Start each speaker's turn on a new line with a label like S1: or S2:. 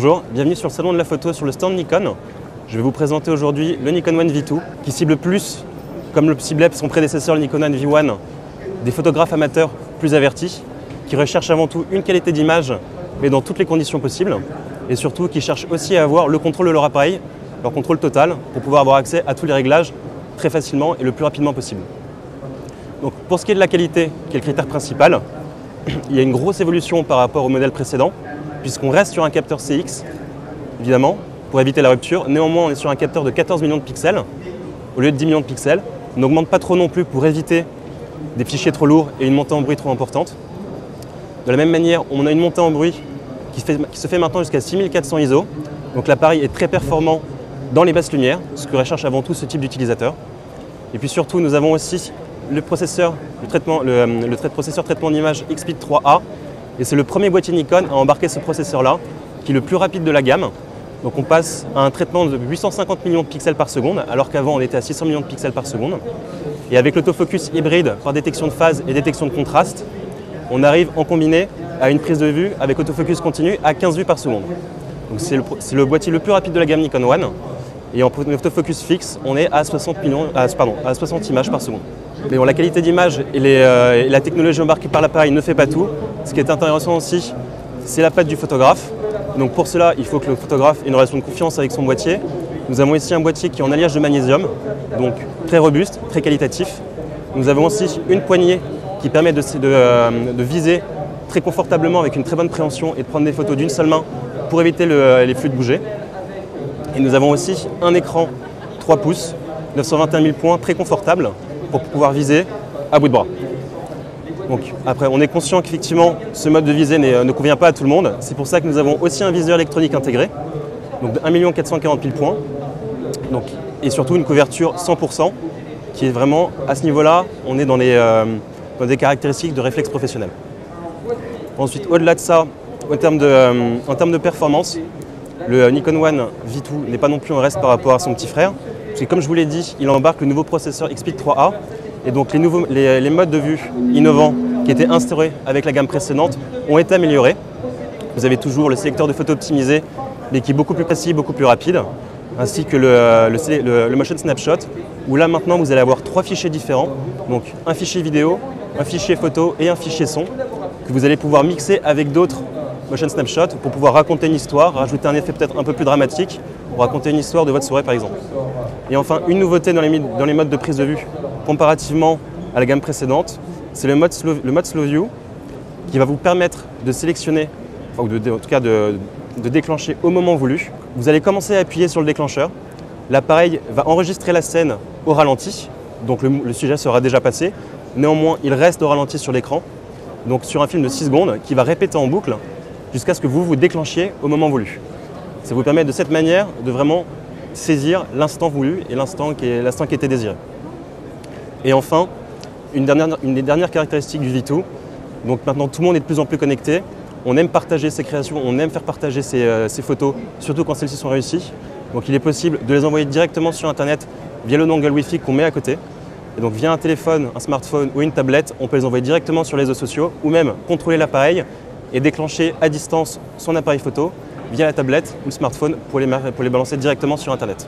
S1: Bonjour, bienvenue sur le salon de la photo sur le stand Nikon. Je vais vous présenter aujourd'hui le Nikon One V2 qui cible plus, comme le ciblait son prédécesseur le Nikon One V1, des photographes amateurs plus avertis qui recherchent avant tout une qualité d'image mais dans toutes les conditions possibles et surtout qui cherchent aussi à avoir le contrôle de leur appareil, leur contrôle total pour pouvoir avoir accès à tous les réglages très facilement et le plus rapidement possible. Donc, pour ce qui est de la qualité, qui est le critère principal, il y a une grosse évolution par rapport au modèle précédent puisqu'on reste sur un capteur CX, évidemment, pour éviter la rupture. Néanmoins, on est sur un capteur de 14 millions de pixels au lieu de 10 millions de pixels. On n'augmente pas trop non plus pour éviter des fichiers trop lourds et une montée en bruit trop importante. De la même manière, on a une montée en bruit qui se fait maintenant jusqu'à 6400 ISO. Donc l'appareil est très performant dans les basses lumières, ce que recherche avant tout ce type d'utilisateur. Et puis surtout, nous avons aussi le processeur traitement d'image XPEED 3A. Et c'est le premier boîtier Nikon à embarquer ce processeur-là, qui est le plus rapide de la gamme. Donc on passe à un traitement de 850 millions de pixels par seconde, alors qu'avant on était à 600 millions de pixels par seconde. Et avec l'autofocus hybride par détection de phase et détection de contraste, on arrive en combiné à une prise de vue avec autofocus continu à 15 vues par seconde. Donc c'est le boîtier le plus rapide de la gamme Nikon One. Et en autofocus fixe, on est à 60 images par seconde. Mais bon, la qualité d'image et la technologie embarquée par l'appareil ne fait pas tout. Ce qui est intéressant aussi, c'est la patte du photographe. Donc pour cela, il faut que le photographe ait une relation de confiance avec son boîtier. Nous avons ici un boîtier qui est en alliage de magnésium, donc très robuste, très qualitatif. Nous avons aussi une poignée qui permet de viser très confortablement avec une très bonne préhension et de prendre des photos d'une seule main pour éviter les flux de bouger. Et nous avons aussi un écran 3 pouces, 921 000 points, très confortable pour pouvoir viser à bout de bras. Donc, après, on est conscient qu'effectivement, ce mode de visée ne convient pas à tout le monde. C'est pour ça que nous avons aussi un viseur électronique intégré, donc de 1 440 000 points, donc, et surtout une couverture 100%, qui est vraiment, à ce niveau-là, on est dans des caractéristiques de réflexe professionnel. Ensuite, au-delà de ça, en termes de performance, le Nikon One V2 n'est pas non plus en reste par rapport à son petit frère, parce que comme je vous l'ai dit, il embarque le nouveau processeur XPEED 3A, et donc les modes de vue innovants qui étaient instaurés avec la gamme précédente ont été améliorés. Vous avez toujours le sélecteur de photos optimisé, mais qui est beaucoup plus précis, beaucoup plus rapide, ainsi que le Motion Snapshot, où là maintenant vous allez avoir 3 fichiers différents, donc un fichier vidéo, un fichier photo et un fichier son, que vous allez pouvoir mixer avec d'autres Motion Snapshot pour pouvoir raconter une histoire, rajouter un effet peut-être un peu plus dramatique, ou raconter une histoire de votre soirée par exemple. Et enfin, une nouveauté dans les modes de prise de vue, comparativement à la gamme précédente, c'est le mode Slow View qui va vous permettre de sélectionner, en tout cas de déclencher au moment voulu. Vous allez commencer à appuyer sur le déclencheur. L'appareil va enregistrer la scène au ralenti, donc le sujet sera déjà passé. Néanmoins, il reste au ralenti sur l'écran, donc sur un film de 6 secondes qui va répéter en boucle jusqu'à ce que vous déclenchiez au moment voulu. Ça vous permet de cette manière de vraiment saisir l'instant voulu et l'instant qui était désiré. Et enfin, une des dernières caractéristiques du V2, donc maintenant tout le monde est de plus en plus connecté, on aime partager ses créations, on aime faire partager ses photos, surtout quand celles-ci sont réussies. Donc il est possible de les envoyer directement sur Internet via le dongle Wi-Fi qu'on met à côté. Et donc via un téléphone, un smartphone ou une tablette, on peut les envoyer directement sur les réseaux sociaux ou même contrôler l'appareil et déclencher à distance son appareil photo via la tablette ou le smartphone pour les balancer directement sur Internet.